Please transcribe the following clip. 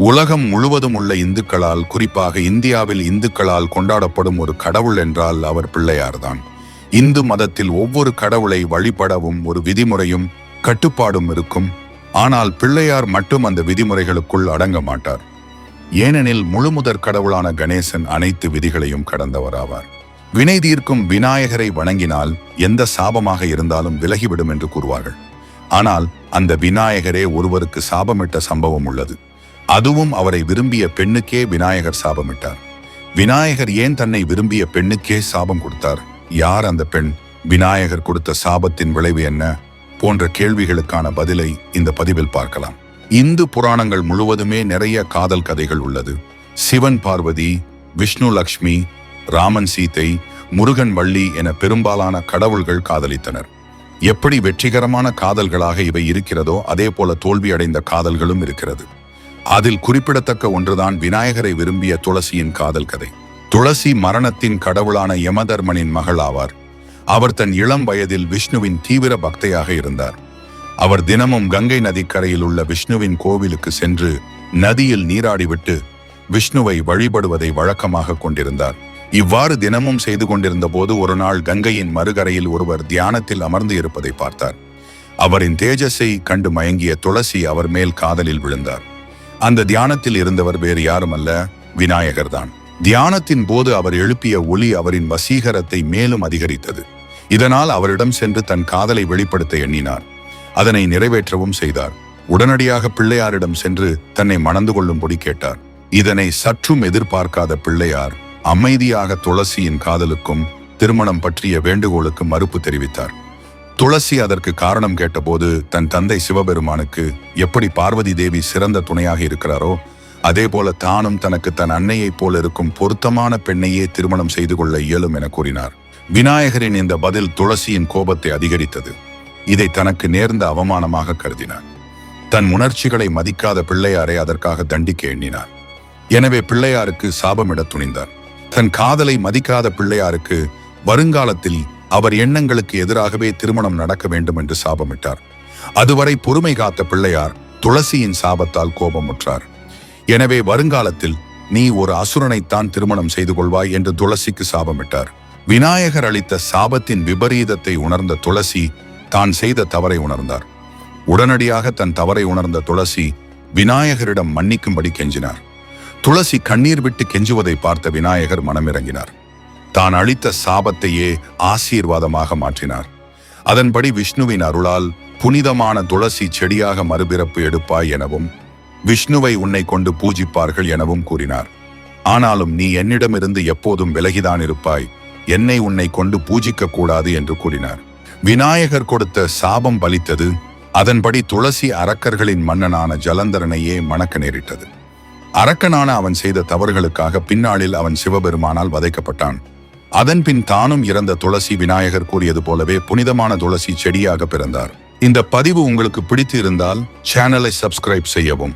உலகம் முழுவதும் உள்ள இந்துக்களால், குறிப்பாக இந்தியாவில் இந்துக்களால் கொண்டாடப்படும் ஒரு கடவுள் என்றால் அவர் பிள்ளையார்தான். இந்து மதத்தில் ஒவ்வொரு கடவுளை வழிபடவும் ஒரு விதிமுறையும் கட்டுப்பாடும் இருக்கும். ஆனால் பிள்ளையார் மட்டும் அந்த விதிமுறைகளுக்குள் அடங்க மாட்டார். ஏனெனில் முழுமுதற் கடவுளான கணேசன் அனைத்து விதிகளையும் கடந்தவராவார். வினை தீர்க்கும் விநாயகரை வணங்கினால் எந்த சாபமாக இருந்தாலும் விலகிவிடும் என்று கூறுவார்கள். ஆனால் அந்த விநாயகரே ஒருவருக்கு சாபமிட்ட சம்பவம் உள்ளது. அதுவும் அவரை விரும்பிய பெண்ணுக்கே விநாயகர் சாபமிட்டார். விநாயகர் ஏன் தன்னை விரும்பிய பெண்ணுக்கே சாபம் கொடுத்தார்? யார் அந்த பெண்? விநாயகர் கொடுத்த சாபத்தின் விளைவு என்ன? போன்ற கேள்விகளுக்கான பதிலை இந்த பதிவில் பார்க்கலாம். இந்து புராணங்கள் முழுவதுமே நிறைய காதல் கதைகள் உள்ளது. சிவன் பார்வதி, விஷ்ணு லக்ஷ்மி, ராமன் சீதை, முருகன் வள்ளி என பெரும்பாலான கடவுள்கள் காதலித்தனர். எப்படி வெற்றிகரமான காதல்களாக இவை இருக்கிறதோ அதே போல தோல்வி அடைந்த காதல்களும் இருக்கிறது. அதில் குறிப்பிடத்தக்க ஒன்றுதான் விநாயகரை விரும்பிய துளசியின் காதல் கதை. துளசி மரணத்தின் கடவுளான யமதர்மனின் மகள் ஆவார். அவர் தன் இளம் வயதில் விஷ்ணுவின் தீவிர பக்தையாக இருந்தார். அவர் தினமும் கங்கை நதிக்கரையில் உள்ள விஷ்ணுவின் கோவிலுக்கு சென்று நதியில் நீராடிவிட்டு விஷ்ணுவை வழிபடுவதை வழக்கமாக கொண்டிருந்தார். இவ்வாறு தினமும் செய்து கொண்டிருந்த போது ஒரு நாள் கங்கையின் மறுகரையில் ஒருவர் தியானத்தில் அமர்ந்து இருப்பதை பார்த்தார். அவரின் தேஜஸை கண்டு மயங்கிய துளசி அவர் மேல் காதலில் விழுந்தார். அந்த தியானத்தில் இருந்தவர் வேறு யாருமல்ல, விநாயகர்தான். தியானத்தின் போது அவர் எழுப்பிய ஒலி அவரின் வசீகரத்தை மேலும் அதிகரித்தது. இதனால் அவரிடம் சென்று தன் காதலை வெளிப்படுத்த எண்ணினார். அதனை நிறைவேற்றவும் செய்தார். உடனடியாக பிள்ளையாரிடம் சென்று தன்னை மணந்து கொள்ளும்படி கேட்டார். இதனை சற்றும் எதிர்பார்க்காத பிள்ளையார் அமைதியாக துளசியின் காதலுக்கும் திருமணம் பற்றிய வேண்டுகோளுக்கு மறுப்பு தெரிவித்தார். துளசி அதற்கு காரணம் கேட்டபோது தன் தந்தை சிவபெருமானுக்கு எப்படி பார்வதி தேவி சிறந்த துணையாக இருக்கிறாரோ அதே போல தானும் தனக்கு தன் அன்னையைப் போல இருக்கும் பொருத்தமான பெண்ணையே திருமணம் செய்து கொள்ள இயலும் என கூறினார். விநாயகரின் இந்த பதில் துளசியின் கோபத்தை அதிகரித்தது. இதை தனக்கு நேர்ந்த அவமானமாக கருதினார். தன் உணர்ச்சிகளை மதிக்காத பிள்ளையாரை அதற்காக தண்டிக்க எண்ணினார். எனவே பிள்ளையாருக்கு சாபமிட துணிந்தார். தன் காதலை மதிக்காத பிள்ளையாருக்கு வருங்காலத்தில் அவர் எண்ணங்களுக்கு எதிராகவே திருமணம் நடக்க வேண்டும் என்று சாபமிட்டார். அதுவரை பொறுமை காத்த பிள்ளையார் துளசியின் சாபத்தால் கோபமுற்றார். எனவே வருங்காலத்தில் நீ ஒரு அசுரனைத்தான் திருமணம் செய்து கொள்வாய் என்று துளசிக்கு சாபமிட்டார். விநாயகர் அளித்த சாபத்தின் விபரீதத்தை உணர்ந்த துளசி தான் செய்த தவறை உணர்ந்தார். உடனடியாக தன் தவறை உணர்ந்த துளசி விநாயகரிடம் மன்னிக்கும்படி கெஞ்சினார். துளசி கண்ணீர் விட்டு கெஞ்சுவதை பார்த்த விநாயகர் மனமிறங்கினார். தான் அளித்த சாபத்தையே ஆசீர்வாதமாக மாற்றினார். அதன்படி விஷ்ணுவின் அருளால் புனிதமான துளசி செடியாக மறுபிறப்பு எடுப்பாய் எனவும் விஷ்ணுவை உன்னை கொண்டு பூஜிப்பார்கள் எனவும் கூறினார். ஆனாலும் நீ என்னிடமிருந்து எப்போதும் விலகிதான் இருப்பாய், என்னை உன்னை கொண்டு பூஜிக்க கூடாது என்று கூறினார். விநாயகர் கொடுத்த சாபம் பலித்தது. அதன்படி துளசி அரக்கர்களின் மன்னனான ஜலந்தரனையே மணக்க நேரிட்டது. அரக்கனான அவன் செய்த தவறுகளுக்காக பின்னாளில் அவன் சிவபெருமானால் வதைக்கப்பட்டான். அதன்பின் தானும் இறந்த துளசி விநாயகர் கூறியது போலவே புனிதமான துளசி செடியாக பிறந்தார். இந்த பதிவு உங்களுக்கு பிடித்து இருந்தால் சேனலை சப்ஸ்கிரைப் செய்யவும்.